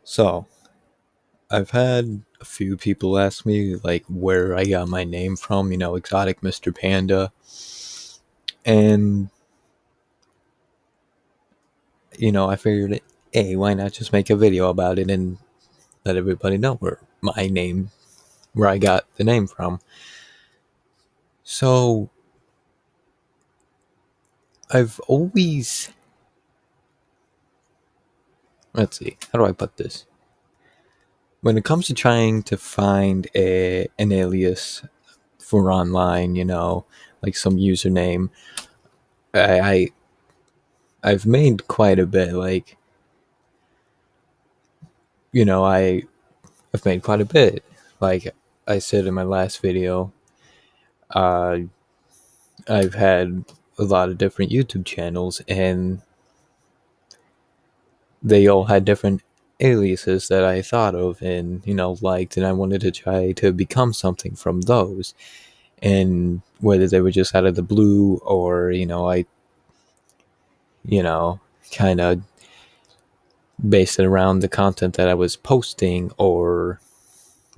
So, I've had a few people ask me like where I got my name from, exotic Mr. Panda. And, I figured, hey, why not just make a video about it and let everybody know where I got the name from. So, I've always, let's see, how do I put this? When it comes to trying to find an alias for online, like some username, I, I I've made quite a bit. Like, I I've made quite a bit. Like I said in my last video, uh, I've had a lot of different YouTube channels, and they all had different aliases that I thought of and liked, and I wanted to try to become something from those. And whether they were just out of the blue or I you know kind of based it around the content that I was posting, or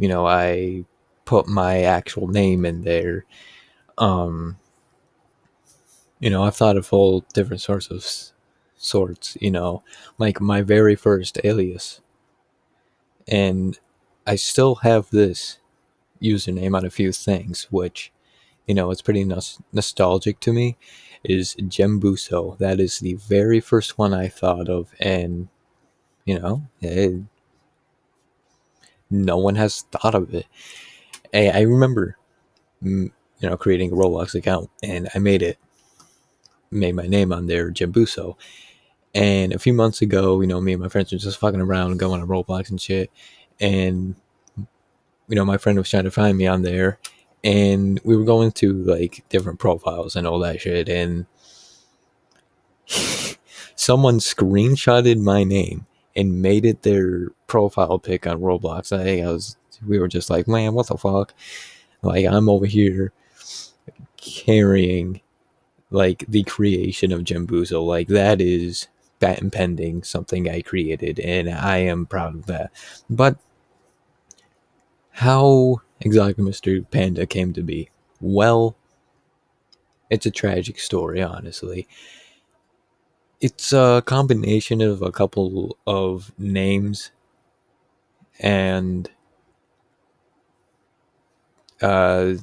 I put my actual name in there. Um, I've thought of all different sorts, like my very first alias. And I still have this username on a few things, which, it's pretty nostalgic to me, is Gembuso. That is the very first one I thought of. And, no one has thought of it. I remember, creating a Roblox account, and I made my name on there, Gembuso. And a few months ago, me and my friends were just fucking around, going on Roblox and shit. And, my friend was trying to find me on there. And we were going to like different profiles and all that shit. And someone screenshotted my name and made it their profile pic on Roblox. We were just like, man, what the fuck? Like, I'm over here carrying like the creation of Jimbuzo. Like, that is patent pending, something I created, and I am proud of that. But how exactly Mr. Panda came to be? Well, it's a tragic story, honestly. It's a combination of a couple of names, and uh,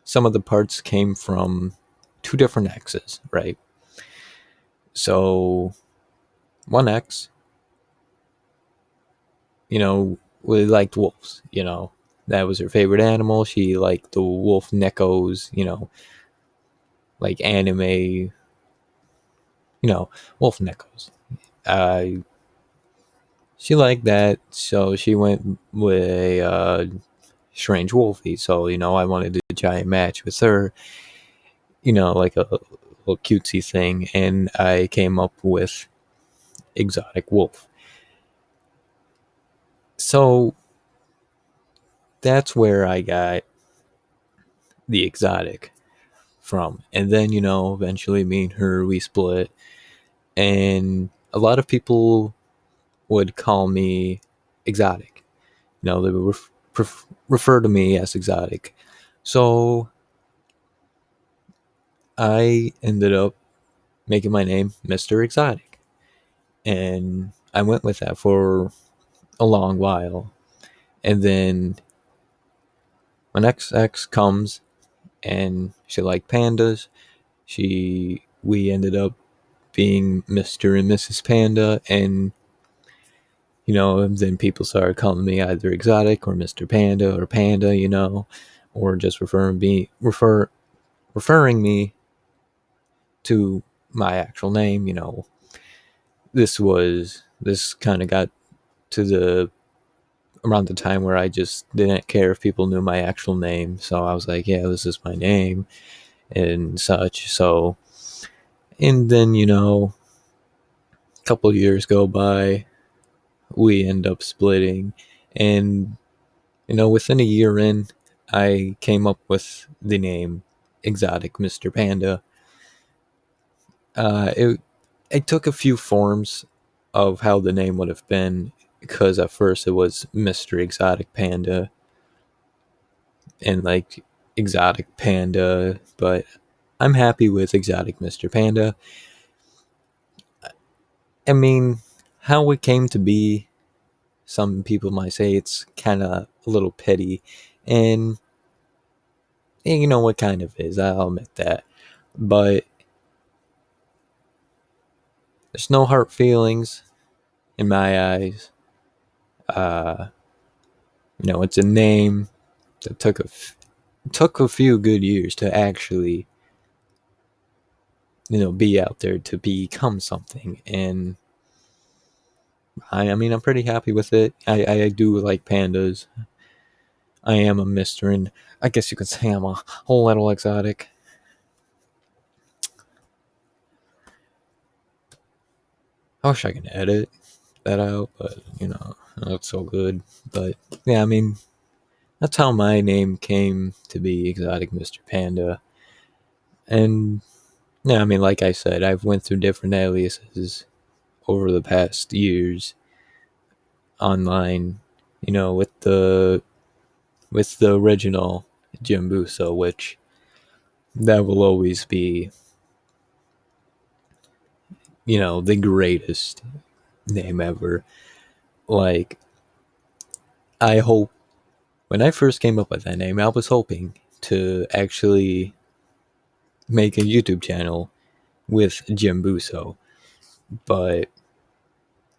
some of the parts came from two different exes, right? So, one ex, really liked wolves, That was her favorite animal. She liked the wolf neckos, like anime, wolf neckos. Uh, she liked that, so she went with a strange wolfie. So, I wanted to try and match with her, like a little cutesy thing, and I came up with exotic wolf. So that's where I got the exotic from. And then, eventually me and her, we split. And a lot of people would call me exotic. They would refer to me as exotic. So I ended up making my name Mr. Exotic. And I went with that for a long while. And then my next ex comes, and she liked pandas. We ended up being Mr. and Mrs. Panda, and then people started calling me either exotic or Mr. Panda or Panda, or just referring me to my actual name. This kind of got to the around the time where I just didn't care if people knew my actual name. So I was like, yeah, this is my name and such. So, and then, a couple years go by, we end up splitting. And, within a year in, I came up with the name Exotic Mr. Panda. It took a few forms of how the name would have been. because at first it was Mr. Exotic Panda and like Exotic Panda, but I'm happy with Exotic Mr. Panda. I mean, how it came to be, some people might say it's kind of a little petty, and you know what kind of is, I'll admit that. But there's no hard feelings in my eyes. Uh, it's a name that took a few good years to actually, be out there to become something. And I mean, I'm pretty happy with it. I do like pandas. I am a mister, and I guess you could say I'm a whole little exotic. I wish I could edit that out, but not so good. But yeah, I mean, that's how my name came to be, Exotic Mr. Panda. And yeah, I mean, like I said, I've went through different aliases over the past years online. With the original Jim Busso, which that will always be, the greatest name ever. Like, I hope when I first came up with that name, I was hoping to actually make a YouTube channel with Jim Busso. But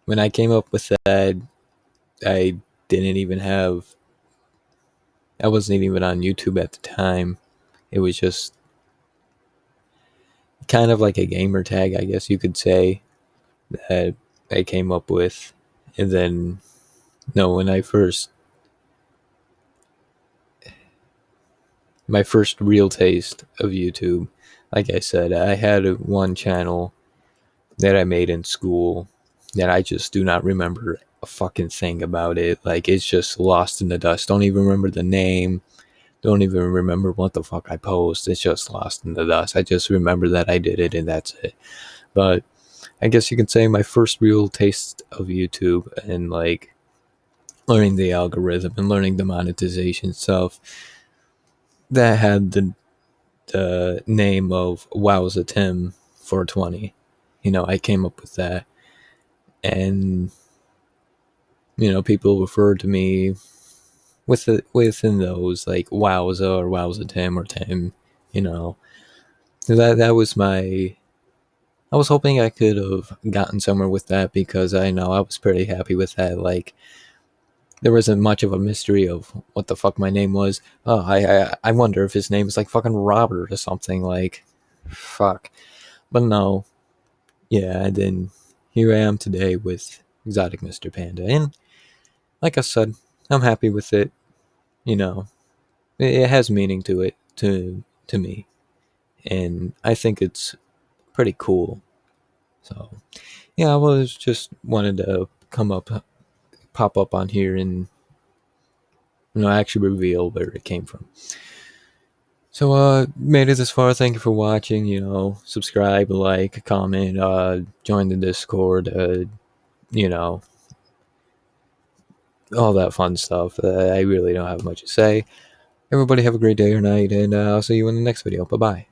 when I came up with that, I didn't even have, I wasn't even on YouTube at the time. It was just kind of like a gamer tag, I guess you could say, that I came up with. And then, no, when my first real taste of YouTube, like I said, I had one channel that I made in school that I just do not remember a fucking thing about it. Like, it's just lost in the dust. Don't even remember the name. Don't even remember what the fuck I post. It's just lost in the dust. I just remember that I did it and that's it. But I guess you could say my first real taste of YouTube and like learning the algorithm and learning the monetization stuff, that had the name of Wowza Tim 420. I came up with that. And people refer to me within those, like Wowza or Wowza Tim or Tim. You know, that was my. I was hoping I could have gotten somewhere with that because I know I was pretty happy with that. Like, there wasn't much of a mystery of what the fuck my name was. Oh, I wonder if his name is like fucking Robert or something. Like, fuck. But no, yeah. And then here I am today with Exotic Mr. Panda, and like I said, I'm happy with it. You know, it has meaning to it to me, and I think it's pretty cool. So yeah, I was just wanted to pop up on here, and actually reveal where it came from. So made it this far. Thank you for watching. Subscribe, like, comment, join the Discord. You know, all that fun stuff. I really don't have much to say. Everybody have a great day or night, and I'll see you in the next video. Bye bye.